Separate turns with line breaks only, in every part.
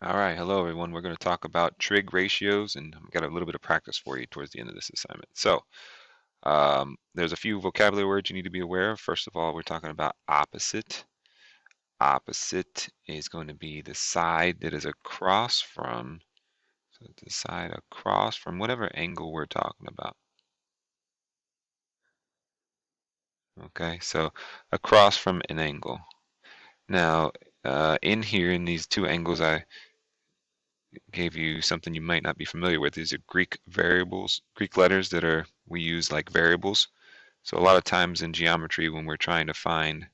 All right, hello everyone. We're going to talk about trig ratios, and I've got a little bit of practice for you towards the end of this assignment. So, there's a few vocabulary words you need to be aware of. First of all, we're talking about opposite. Opposite is going to be the side that is across from, so the side across from whatever angle we're talking about. Okay, so across from an angle. Now, in here, in these two angles, I gave you something you might not be familiar with. These are Greek variables, Greek letters that we use like variables. So a lot of times in geometry, when we're trying to find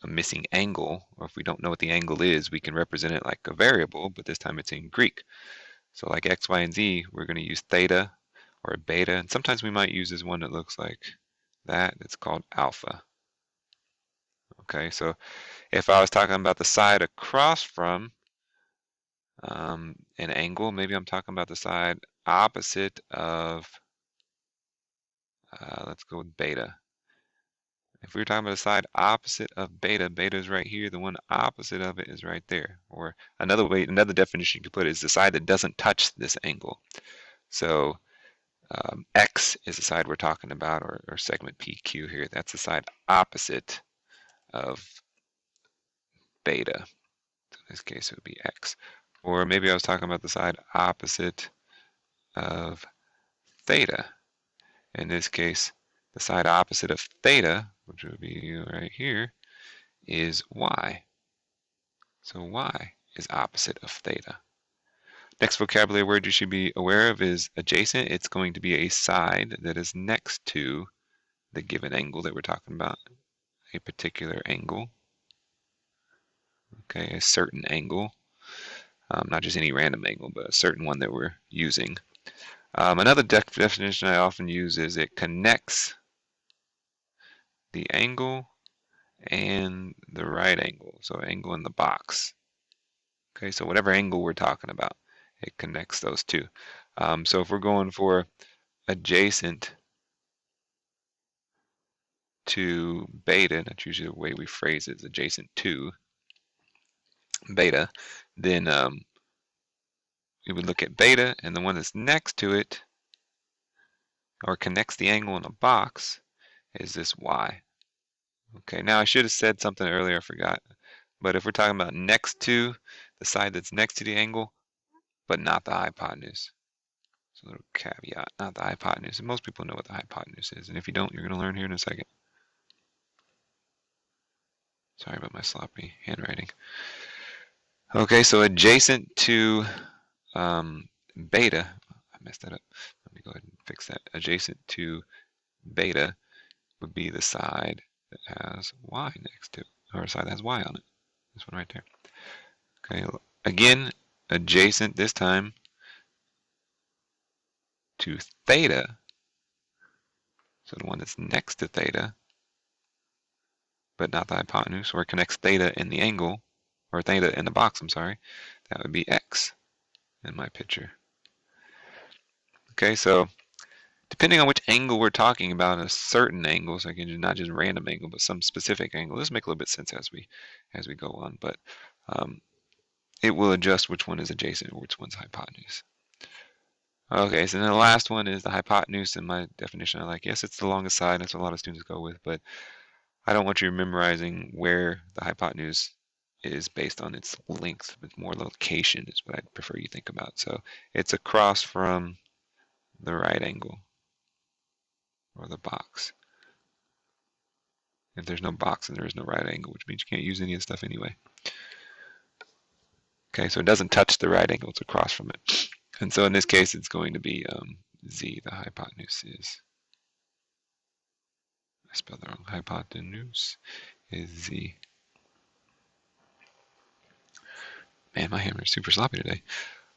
a missing angle, or if we don't know what the angle is, we can represent it like a variable, but this time it's in Greek. So like x, y, and z, we're going to use theta or beta, and sometimes we might use this one that looks like that. It's called alpha. Okay, so if I was talking about the side across from an angle, maybe I'm talking about the side opposite of, let's go with beta. If we were talking about the side opposite of beta, beta is right here, the one opposite of it is right there. Or another way, another definition you could put it is the side that doesn't touch this angle. So x is the side we're talking about, or segment PQ here. That's the side opposite of beta. So in this case, it would be x. Or maybe I was talking about the side opposite of theta. In this case, the side opposite of theta, which would be right here, is y. So y is opposite of theta. Next vocabulary word you should be aware of is adjacent. It's going to be a side that is next to the given angle that we're talking about, a particular angle. Okay, a certain angle, not just any random angle, but a certain one that we're using. Another definition I often use is it connects the angle and the right angle, so angle in the box. Okay, so whatever angle we're talking about, it connects those two. So if we're going for adjacent to beta, that's usually the way we phrase it, is adjacent to beta, then we would look at beta, and the one that's next to it, or connects the angle in a box, is this y. Okay, now I should have said something earlier, I forgot. But if we're talking about next to, the side that's next to the angle, but not the hypotenuse. So a little caveat, not the hypotenuse. And most people know what the hypotenuse is. And if you don't, you're going to learn here in a second. Sorry about my sloppy handwriting. Okay, so adjacent to beta, I messed that up. Let me go ahead and fix that. Adjacent to beta would be the side that has y next to it, or a side that has y on it. This one right there. Okay, again, adjacent this time to theta, so the one that's next to theta, but not the hypotenuse, or connects theta in the angle, or theta in the box, I'm sorry, that would be x in my picture. Okay, so depending on which angle we're talking about, a certain angle, so again, not just random angle, but some specific angle. This will make a little bit sense as we go on, but it will adjust which one is adjacent or which one's hypotenuse. Okay, so then the last one is the hypotenuse. In my definition, I like, yes, it's the longest side. That's what a lot of students go with, but I don't want you memorizing where the hypotenuse is based on its length, but more location is what I'd prefer you think about. So it's across from the right angle, or the box. If there's no box, then there is no right angle, which means you can't use any of the stuff anyway. Okay, so it doesn't touch the right angle, it's across from it. And so in this case, it's going to be z, the hypotenuse is, I spelled the wrong, hypotenuse is z. Man, my hammer is super sloppy today.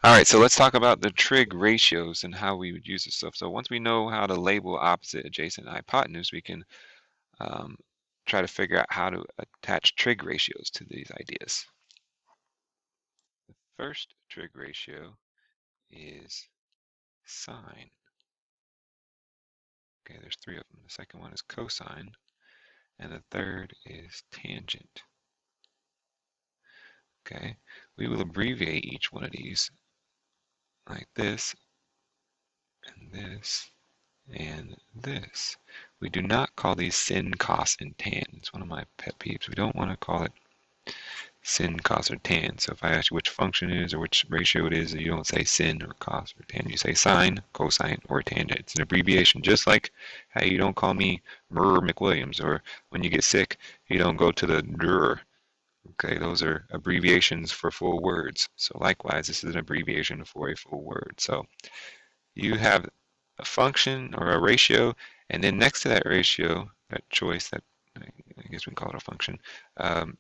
All right, so let's talk about the trig ratios and how we would use this stuff. So once we know how to label opposite, adjacent, and hypotenuse, we can try to figure out how to attach trig ratios to these ideas. The first trig ratio is sine. Okay, there's three of them. The second one is cosine, and the third is tangent. Okay, we will abbreviate each one of these like this, and this, and this. We do not call these sin, cos, and tan. It's one of my pet peeves. We don't want to call it sin, cos, or tan. So if I ask you which function it is or which ratio it is, you don't say sin or cos or tan. You say sine, cosine, or tangent. It's an abbreviation, just like how you don't call me Murr McWilliams, or when you get sick, you don't go to the DR. Okay, those are abbreviations for full words. So likewise, this is an abbreviation for a full word. So you have a function or a ratio, and then next to that ratio, that choice, that I guess we can call it a function,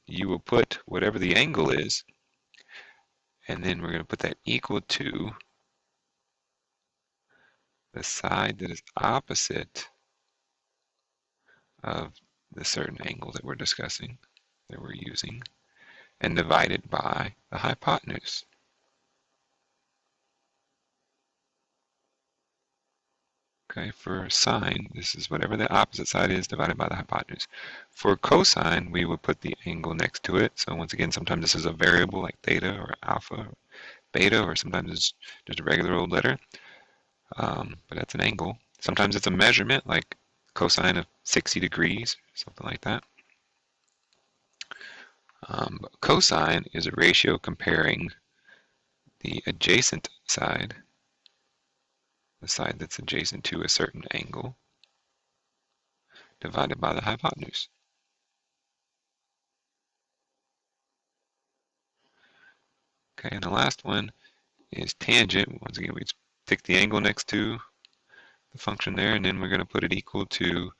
you will put whatever the angle is, and then we're going to put that equal to the side that is opposite of the certain angle that we're discussing, that we're using, and divided by the hypotenuse. Okay, for sine, this is whatever the opposite side is divided by the hypotenuse. For cosine, we would put the angle next to it. So once again, sometimes this is a variable like theta or alpha or beta, or sometimes it's just a regular old letter, but that's an angle. Sometimes it's a measurement like cosine of 60 degrees, something like that. But cosine is a ratio comparing the adjacent side, the side that's adjacent to a certain angle, divided by the hypotenuse. Okay, and the last one is tangent. Once again, we take the angle next to the function there, and then we're going to put it equal to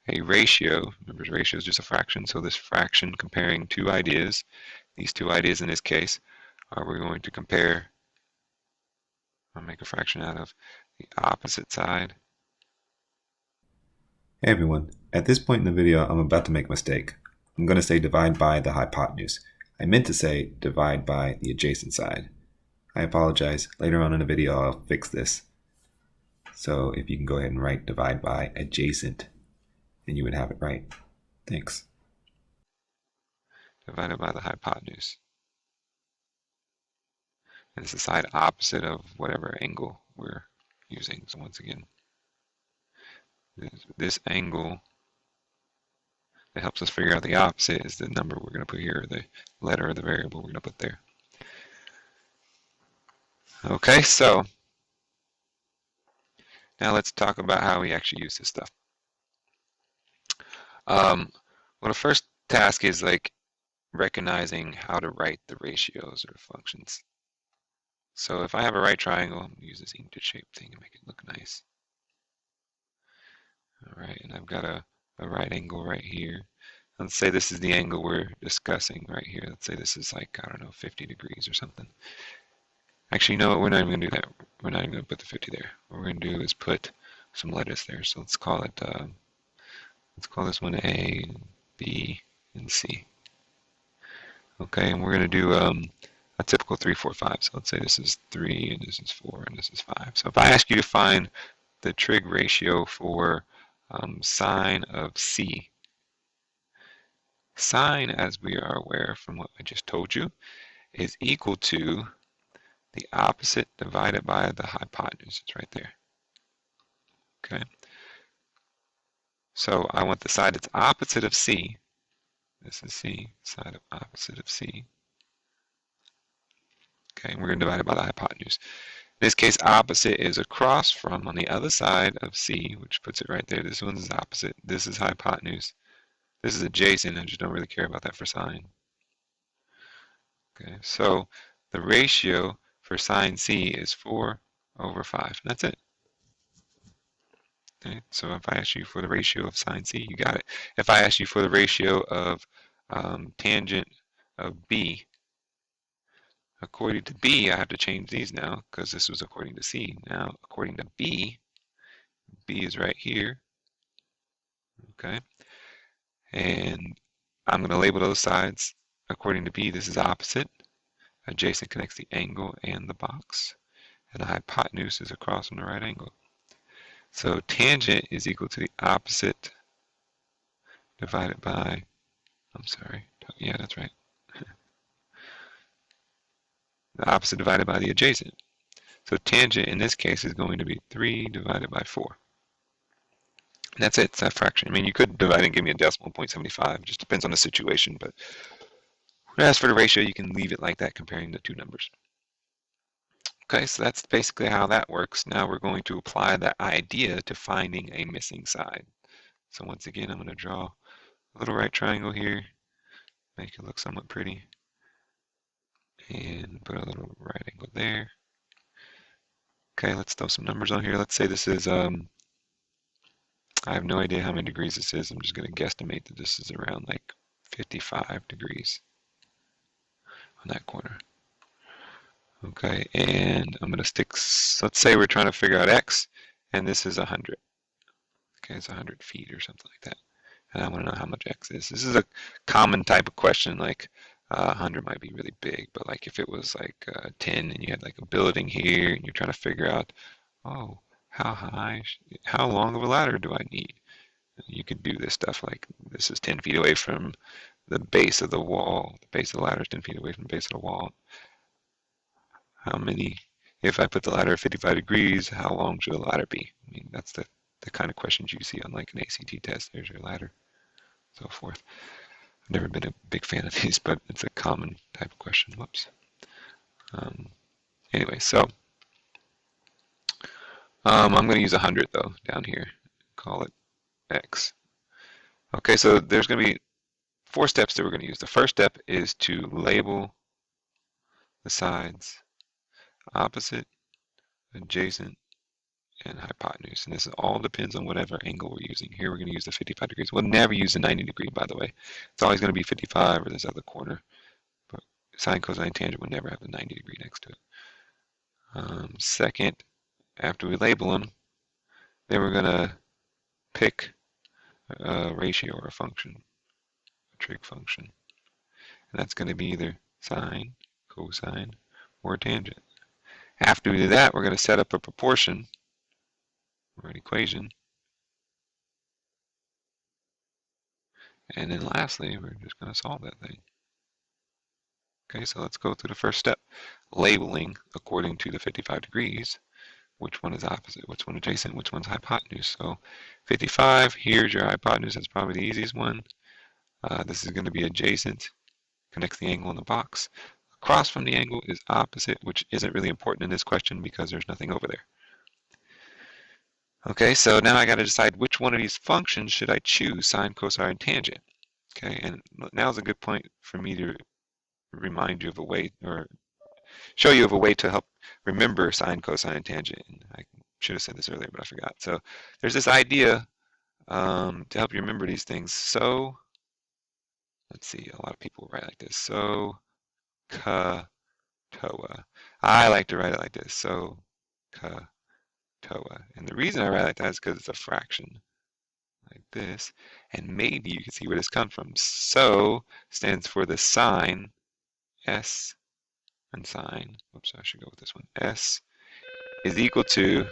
a ratio. Remember, ratio is just a fraction, so this fraction comparing two ideas, these two ideas in this case, we're going to compare, I'll make a fraction out of the opposite side.
Hey everyone, at this point in the video I'm about to make a mistake. I'm going to say divide by the hypotenuse. I meant to say divide by the adjacent side. I apologize, later on in the video I'll fix this. So if you can go ahead and write divide by adjacent, and you would have it right. Thanks.
Divided by the hypotenuse. And it's the side opposite of whatever angle we're using. So once again, this angle that helps us figure out the opposite is the number we're going to put here, the letter or the variable we're going to put there. Okay, so now let's talk about how we actually use this stuff. Well, the first task is like recognizing how to write the ratios or functions. So if I have a right triangle, I'm going to use this inkjet shape thing and make it look nice. All right, and I've got a right angle right here. Let's say this is the angle we're discussing right here. Let's say this is like, I don't know, 50 degrees or something. Actually, no, we're not even going to do that. We're not even going to put the 50 there. What we're going to do is put some letters there. So let's call it, let's call this one A, B, and C. Okay, and we're going to do a typical 3, 4, 5. So let's say this is 3, and this is 4, and this is 5. So if I ask you to find the trig ratio for sine of C, sine, as we are aware from what I just told you, is equal to the opposite divided by the hypotenuse. It's right there. Okay. So I want the side that's opposite of C. This is C, side of opposite of C. Okay, and we're going to divide it by the hypotenuse. In this case, opposite is across from on the other side of C, which puts it right there. This one is opposite. This is hypotenuse. This is adjacent. I just don't really care about that for sine. Okay, so the ratio for sine C is 4/5. That's it. Okay, so if I ask you for the ratio of sine C, you got it. If I ask you for the ratio of tangent of B, according to B, I have to change these now because this was according to C. Now, according to B, B is right here. Okay, and I'm going to label those sides according to B. This is opposite. Adjacent connects the angle and the box, and the hypotenuse is across from the right angle. So tangent is equal to the opposite divided by, I'm sorry, yeah, that's right. the opposite divided by the adjacent. So tangent in this case is going to be 3 divided by 4. And that's it, it's that fraction. I mean, you could divide and give me a decimal 0.75, it just depends on the situation, but as for the ratio, you can leave it like that comparing the two numbers. Okay, so that's basically how that works. Now we're going to apply that idea to finding a missing side. So once again, I'm going to draw a little right triangle here, make it look somewhat pretty, and put a little right angle there. Okay, let's throw some numbers on here. Let's say this is, I have no idea how many degrees this is. I'm just going to guesstimate that this is around like 55 degrees on that corner. Okay, and I'm going to stick, let's say we're trying to figure out x, and this is 100. Okay, it's 100 feet or something like that. And I want to know how much x is. This is a common type of question, like 100 might be really big, but like if it was like 10 and you had like a building here and you're trying to figure out, oh, how high, how long of a ladder do I need? You could do this stuff like this is 10 feet away from the base of the wall. The base of the ladder is 10 feet away from the base of the wall. How many, if I put the ladder at 55 degrees, how long should the ladder be? I mean, that's the kind of questions you see on like an ACT test. There's your ladder, so forth. I've never been a big fan of these, but it's a common type of question. Whoops. Anyway, so I'm going to use 100 though down here. Call it x. Okay, so there's going to be 4 steps that we're going to use. The first step is to label the sides opposite, adjacent, and hypotenuse. And this all depends on whatever angle we're using. Here we're going to use the 55 degrees. We'll never use the 90 degree, by the way. It's always going to be 55 or this other corner. But sine, cosine, tangent would never have the 90 degree next to it. Second, after we label them, then we're going to pick a ratio or a function, a trig function. And that's going to be either sine, cosine, or tangent. After we do that, we're going to set up a proportion or an equation. And then lastly, we're just going to solve that thing. Okay, so let's go through the first step. Labeling according to the 55 degrees, which one is opposite, which one adjacent, which one's hypotenuse. So 55, here's your hypotenuse, that's probably the easiest one. This is going to be adjacent, connects the angle in the box. Across from the angle is opposite, which isn't really important in this question because there's nothing over there. Okay, so now I got to decide which one of these functions should I choose, sine, cosine, tangent. Okay, and now's a good point for me to remind you of a way, or show you of a way to help remember sine, cosine, and tangent. And I should have said this earlier, but I forgot. So there's this idea to help you remember these things. So let's see, a lot of people write like this. So ka toa. I like to write it like this. So ka toa. And the reason I write it like that is because it's a fraction like this. And maybe you can see where this comes from. So stands for the sine, S, and sine. Oops, I should go with this one. S is equal to,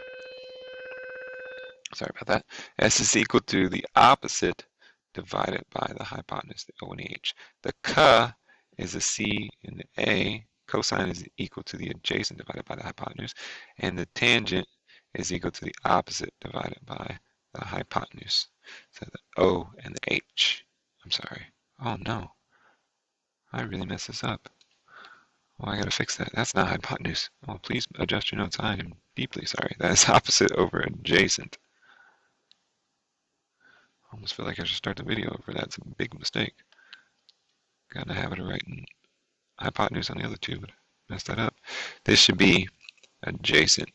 sorry about that. S is equal to the opposite divided by the hypotenuse, the O and the H. The ka is the C and the A. Cosine is equal to the adjacent divided by the hypotenuse. And the tangent is equal to the opposite divided by the hypotenuse. So the O and the H. I'm sorry. Oh no. I really messed this up. Oh, I gotta fix that. That's not hypotenuse. Oh, please adjust your notes. I am deeply sorry. That is opposite over adjacent. I almost feel like I should start the video over. That's a big mistake. Got in the habit of writing hypotenuse on the other two, but I messed that up. This should be adjacent.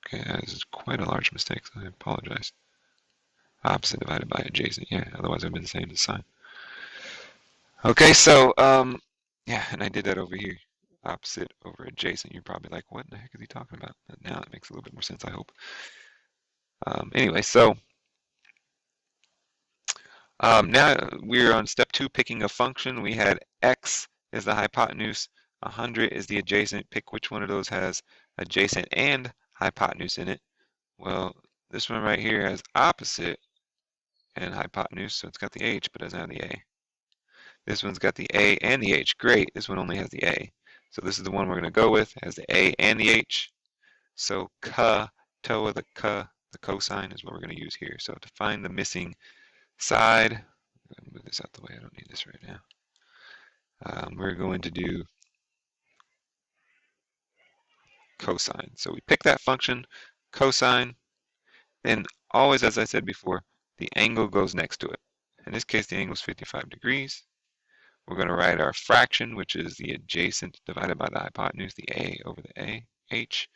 Okay, that is quite a large mistake, so I apologize. Opposite divided by adjacent. Yeah, otherwise it would have been the same as sine. Okay, so yeah, and I did that over here. Opposite over adjacent. You're probably like, what in the heck is he talking about? But now it makes a little bit more sense, I hope. Anyway, so now we're on step 2, picking a function. We had x is the hypotenuse, 100 is the adjacent. Pick which one of those has adjacent and hypotenuse in it. Well, this one right here has opposite and hypotenuse, so it's got the h, but doesn't have the a. This one's got the A and the H. Great. This one only has the A. So this is the one we're going to go with. It has the A and the H. So toe of the cosine is what we're going to use here. So to find the missing side, I'm going to move this out the way. I don't need this right now. We're going to do cosine. So we pick that function, cosine, and always, as I said before, the angle goes next to it. In this case, the angle is 55 degrees. We're going to write our fraction, which is the adjacent divided by the hypotenuse, the A over the H.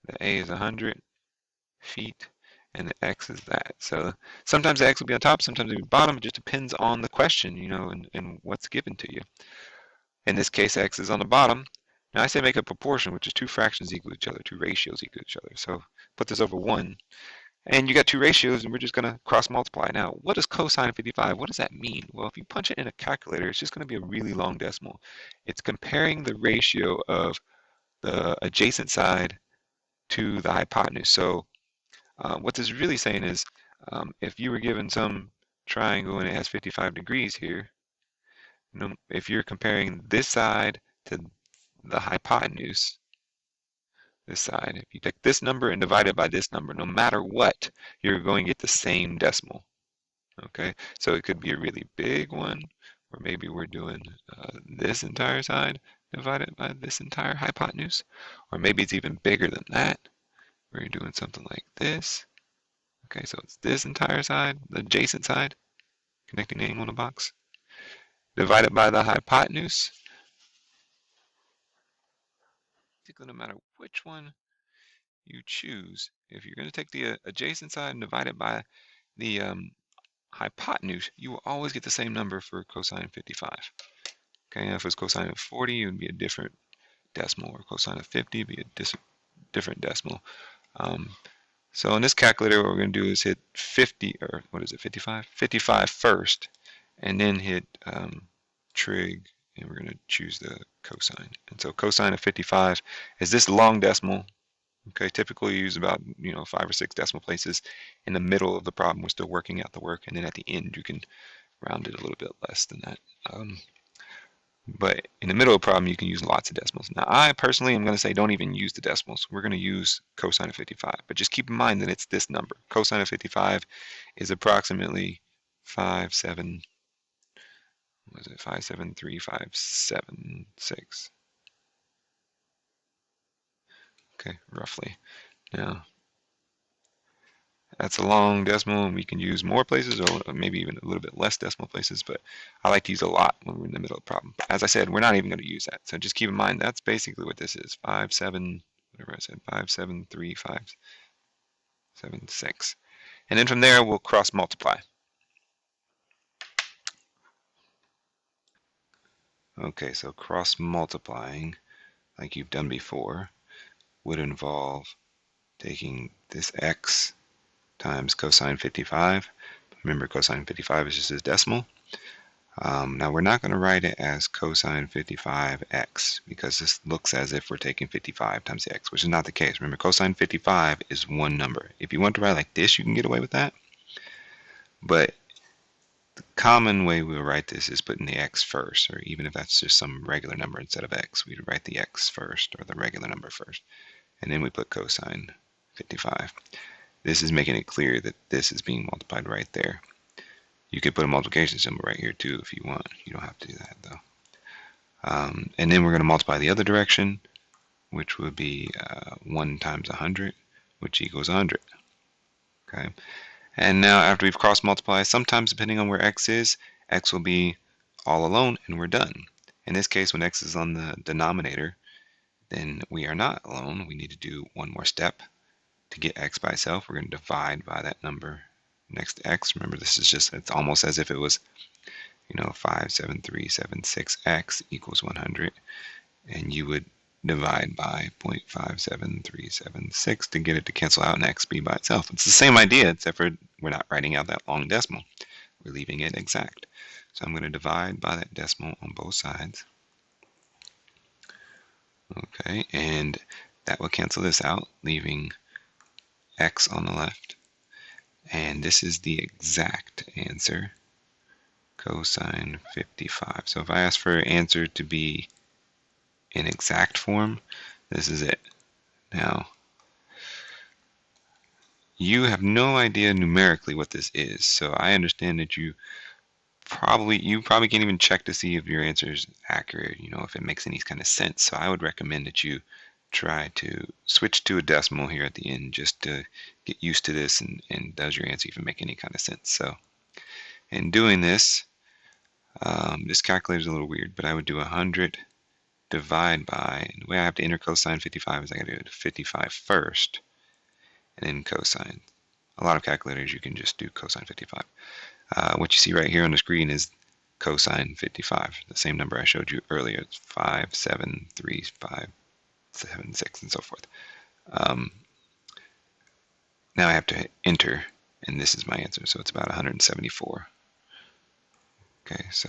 The A is 100 feet, and the X is that. So sometimes the X will be on top, sometimes it will be bottom. It just depends on the question, and what's given to you. In this case, X is on the bottom. Now I say make a proportion, which is two fractions equal to each other, two ratios equal to each other. So put this over 1. And you got two ratios, and we're just going to cross multiply. Now, what is cosine of 55? What does that mean? Well, if you punch it in a calculator, it's just going to be a really long decimal. It's comparing the ratio of the adjacent side to the hypotenuse. So what this is really saying is if you were given some triangle and it has 55 degrees here, if you're comparing this side to the hypotenuse, this side, if you take this number and divide it by this number, no matter what, you're going to get the same decimal. Okay, so it could be a really big one, or maybe we're doing this entire side divided by this entire hypotenuse, or maybe it's even bigger than that, where you're doing something like this. Okay, so it's this entire side, the adjacent side, connecting the angle in the box, divided by the hypotenuse. No matter which one you choose, if you're going to take the adjacent side and divide it by the hypotenuse, you will always get the same number for cosine 55. Okay, now if it's cosine of 40, it would be a different decimal, or cosine of 50 would be a different decimal. So in this calculator, what we're going to do is hit 50, or what is it, 55? 55 first, and then hit trig, and we're going to choose the cosine. And so cosine of 55 is this long decimal. Okay, typically you use about 5 or 6 decimal places in the middle of the problem. We're still working out the work, and then at the end you can round it a little bit less than that. But in the middle of the problem, you can use lots of decimals. Now, I personally am going to say don't even use the decimals. We're going to use cosine of 55. But just keep in mind that it's this number. Cosine of 55 is approximately 573,576. Okay, roughly. Now, that's a long decimal, and we can use more places, or maybe even a little bit less decimal places, but I like to use a lot when we're in the middle of the problem. But as I said, we're not even going to use that. So just keep in mind that's basically what this is. 573,576. And then from there, we'll cross multiply. Okay, so cross multiplying, like you've done before, would involve taking this x times cosine 55. Remember, cosine 55 is just this decimal. Now we're not going to write it as cosine 55x, because this looks as if we're taking 55 times the x, which is not the case. Remember, cosine 55 is one number. If you want to write like this, you can get away with that. But the common way we'll write this is putting the x first, or even if that's just some regular number instead of x, we'd write the x first, or the regular number first, and then we put cosine 55. This is making it clear that this is being multiplied right there. You could put a multiplication symbol right here too if you want. You don't have to do that though. And then we're going to multiply the other direction, which would be 1 times 100, which equals 100. Okay. And now after we've cross multiplied, sometimes depending on where x is, x will be all alone and we're done. In this case, when x is on the denominator, then we are not alone. We need to do one more step. To get x by itself, we're going to divide by that number next to x. Remember, this is just, it's almost as if it was, 57376x equals 100. And you would divide by 0.57376 to get it to cancel out and x be by itself. It's the same idea, except for we're not writing out that long decimal. We're leaving it exact. So I'm going to divide by that decimal on both sides. Okay, and that will cancel this out, leaving x on the left, and this is the exact answer. cosine 55. So if I ask for an answer to be in exact form, this is it. Now, you have no idea numerically what this is, so I understand that you probably can't even check to see if your answer is accurate, if it makes any kind of sense. So I would recommend that you try to switch to a decimal here at the end just to get used to this, and does your answer even make any kind of sense. So in doing this, this calculator is a little weird, but I would do 100 divide by, and the way I have to enter cosine 55 is I got to do 55 first and then cosine. A lot of calculators you can just do cosine 55. What you see right here on the screen is cosine 55, the same number I showed you earlier. It's 5, 7, 3, 5, 7, 6, and so forth. Now I have to hit enter, and this is my answer. So it's about 174. Okay, so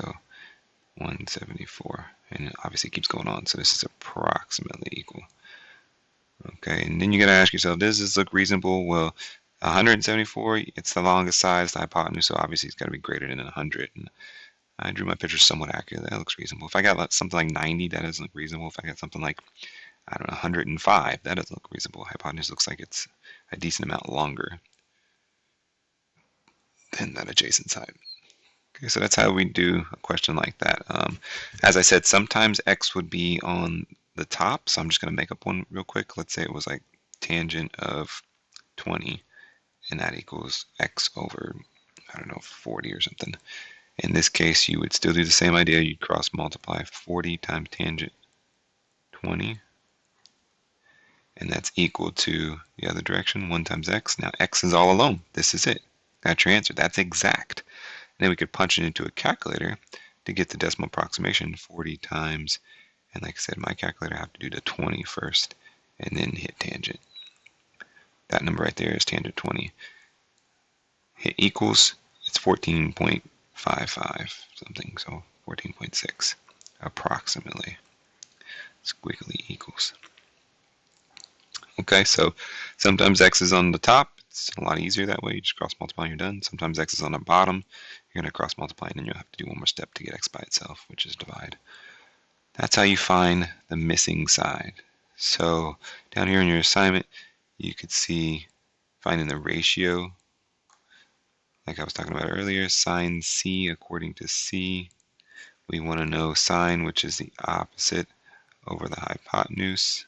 174, and it obviously keeps going on. So this is approximately equal. Okay, and then you got to ask yourself, does this look reasonable? Well, 174, it's the longest size, the hypotenuse, so obviously it's got to be greater than 100. And I drew my picture somewhat accurately. That looks reasonable. If I got something like 90, that doesn't look reasonable. If I got something like, I don't know, 105, that doesn't look reasonable. Hypotenuse looks like it's a decent amount longer than that adjacent side. Okay, so that's how we do a question like that. As I said, sometimes x would be on the top, so I'm just going to make up one real quick. Let's say it was like tangent of 20, and that equals x over, I don't know, 40 or something. In this case, you would still do the same idea. You'd cross multiply 40 times tangent 20, and that's equal to the other direction, 1 times x. Now x is all alone. This is it. That's your answer. That's exact. And then we could punch it into a calculator to get the decimal approximation, 40 times, and like I said, my calculator I have to do the 20 first, and then hit tangent. That number right there is tangent 20. Hit equals, it's 14.55 something, so 14.6 approximately. Squiggly equals. Okay, so sometimes x is on the top. It's a lot easier that way. You just cross multiply and you're done. Sometimes x is on the bottom. You're going to cross multiply, and then you'll have to do one more step to get x by itself, which is divide. That's how you find the missing side. So down here in your assignment, you could see finding the ratio, like I was talking about earlier, sine c according to c. We want to know sine, which is the opposite over the hypotenuse.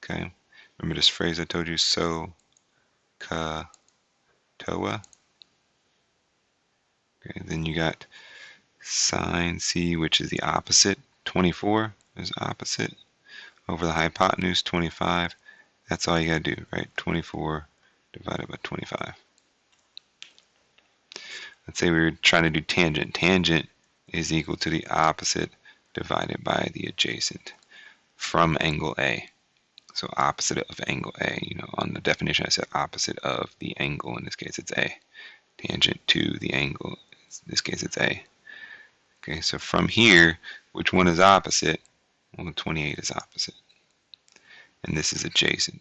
Okay, remember this phrase I told you, so, ka, toa. Okay, then you got sine c, which is the opposite, 24 is opposite, over the hypotenuse, 25. That's all you got to do, right? 24 divided by 25. Let's say we were trying to do tangent. Tangent is equal to the opposite divided by the adjacent from angle A. So opposite of angle A, on the definition I said opposite of the angle. In this case, it's A. Tangent to the angle. In this case, it's A. Okay, so from here, which one is opposite? Well, 28 is opposite. And this is adjacent.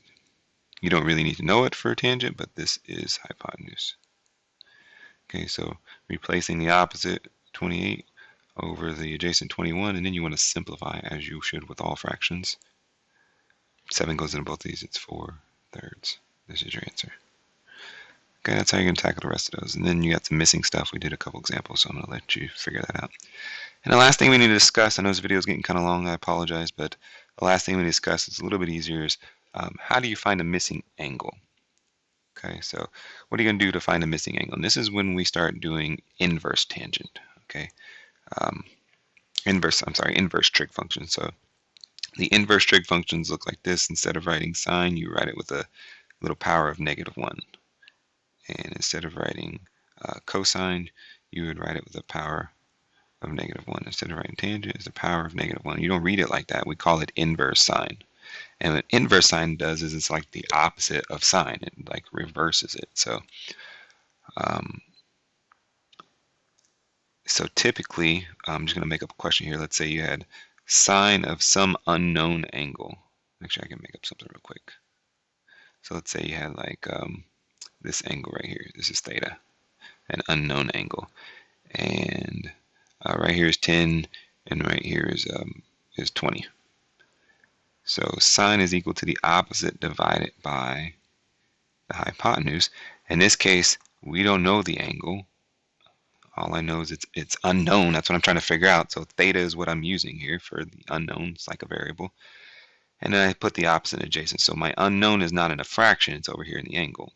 You don't really need to know it for a tangent, but this is hypotenuse. Okay, so replacing the opposite, 28, over the adjacent 21, and then you want to simplify as you should with all fractions. 7 goes into both these, it's 4/3. This is your answer. Okay, that's how you're going to tackle the rest of those. And then you got some missing stuff. We did a couple examples, so I'm going to let you figure that out. And the last thing we need to discuss, I know this video is getting kind of long, I apologize, but the last thing we discuss is a little bit easier is how do you find a missing angle? Okay, so what are you going to do to find a missing angle? And this is when we start doing inverse tangent, okay? Inverse trig functions. So the inverse trig functions look like this. Instead of writing sine, you write it with a little power of -1. And instead of writing cosine, you would write it with a power of -1. Instead of writing tangent, it's a power of -1. You don't read it like that. We call it inverse sine. And what inverse sine does is it's like the opposite of sine. It like reverses it. So typically, I'm just going to make up a question here. Let's say you had sine of some unknown angle. Actually, I can make up something real quick. So let's say you had like this angle right here. This is theta, an unknown angle. and right here is 10, and right here is 20. So sine is equal to the opposite divided by the hypotenuse. In this case, we don't know the angle. All I know is it's unknown. That's what I'm trying to figure out. So theta is what I'm using here for the unknown. It's like a variable. And then I put the opposite adjacent. So my unknown is not in a fraction. It's over here in the angle.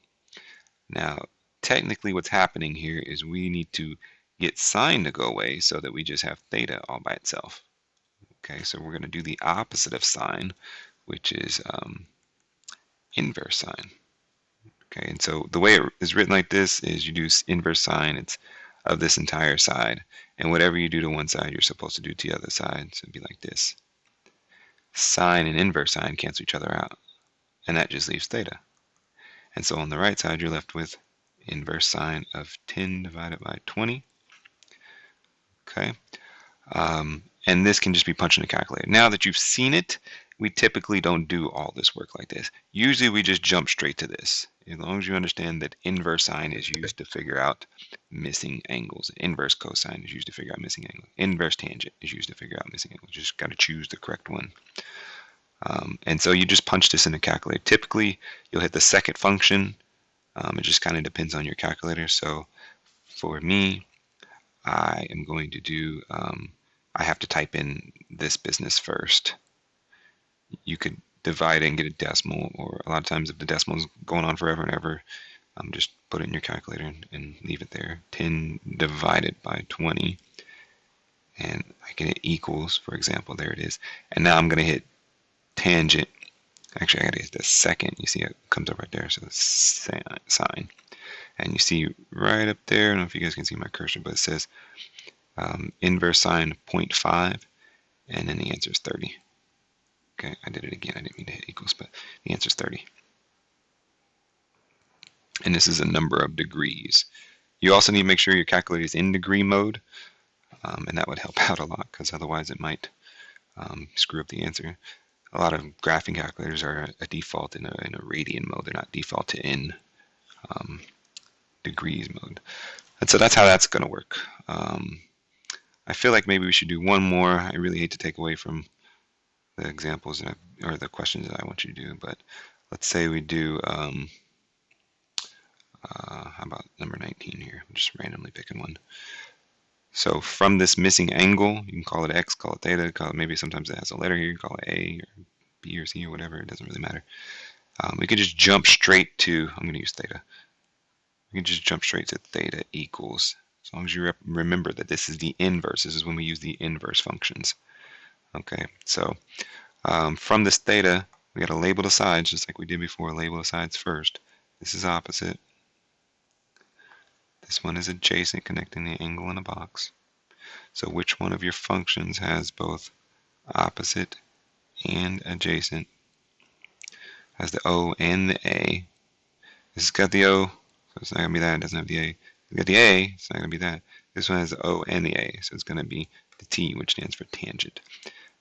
Now, technically what's happening here is we need to get sine to go away so that we just have theta all by itself. Okay, so we're going to do the opposite of sine, which is inverse sine. Okay, and so the way it is written like this is you do inverse sine, it's of this entire side, and whatever you do to one side, you're supposed to do to the other side, so it'd be like this. Sine and inverse sine cancel each other out, and that just leaves theta. And so on the right side, you're left with inverse sine of 10 divided by 20. Okay, and this can just be punched in a calculator. Now that you've seen it, we typically don't do all this work like this. Usually we just jump straight to this. As long as you understand that inverse sine is used to figure out missing angles. Inverse cosine is used to figure out missing angles. Inverse tangent is used to figure out missing angles. You just got to choose the correct one. And so you just punch this in a calculator. Typically, you'll hit the second function. It just kind of depends on your calculator. So for me, I am going to do, I have to type in this business first. You could divide it and get a decimal, or a lot of times if the decimal is going on forever and ever, just put it in your calculator and leave it there. 10 divided by 20, and I can hit equals, for example. There it is. And now I'm going to hit tangent. Actually, I got to hit the second. You see it comes up right there, so sine. And you see right up there, I don't know if you guys can see my cursor, but it says inverse sine 0.5, and then the answer is 30. Okay, I did it again. I didn't mean to hit equals, but the answer is 30. And this is a number of degrees. You also need to make sure your calculator is in degree mode, and that would help out a lot, because otherwise it might screw up the answer. A lot of graphing calculators are a default in a radian mode. They're not default to in degrees mode. And so that's how that's going to work. I feel like maybe we should do one more. I really hate to take away from the examples or the questions that I want you to do, but let's say we do, how about number 19 here? I'm just randomly picking one. So from this missing angle, you can call it x, call it theta, maybe sometimes it has a letter here, you call it a or b or c or whatever, it doesn't really matter. We could just jump straight to, I'm going to use theta. We can just jump straight to theta equals, as long as you remember that this is the inverse. This is when we use the inverse functions. Okay, so from this theta, we got to label the sides just like we did before. Label the sides first. This is opposite. This one is adjacent, connecting the angle in a box. So which one of your functions has both opposite and adjacent? Has the O and the A. This has got the O, so it's not going to be that. It doesn't have the A. It's got the A, it's not going to be that. This one has the O and the A, so it's going to be the T, which stands for tangent.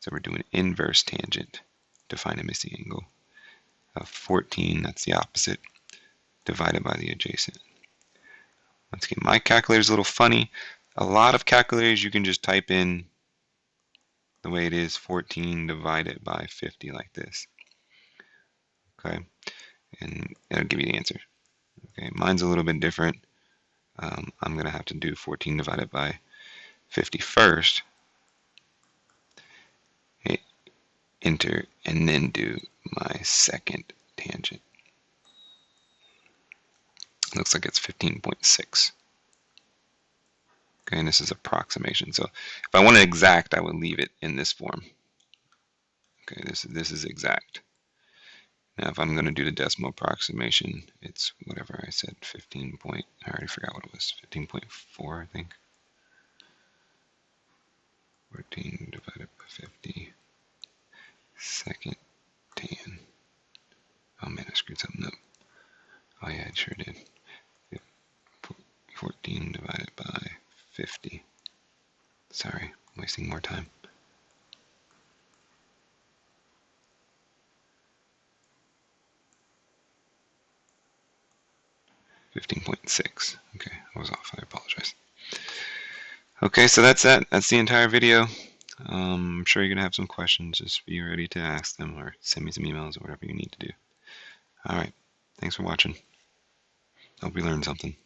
So we're doing inverse tangent to find a missing angle. 14, that's the opposite, divided by the adjacent. Once again, my calculator is a little funny. A lot of calculators you can just type in the way it is, 14 divided by 50 like this. Okay, and it'll give you the answer. Okay, mine's a little bit different. I'm going to have to do 14 divided by 50 first. Hit enter, and then do my second tangent. Looks like it's 15.6. Okay, and this is approximation. So if I wanted exact, I would leave it in this form. Okay, this is exact. Now if I'm going to do the decimal approximation, it's whatever I said, 15 point, I already forgot what it was, 15.4 I think. 14 divided by 50, second tan. Oh man, I screwed something up. Oh yeah, I sure did. 14 divided by 50. Sorry, I'm wasting more time. .6. Okay, I was off. I apologize. Okay, so that's that. That's the entire video. I'm sure you're going to have some questions. Just be ready to ask them or send me some emails or whatever you need to do. All right. Thanks for watching. Hope you learned something.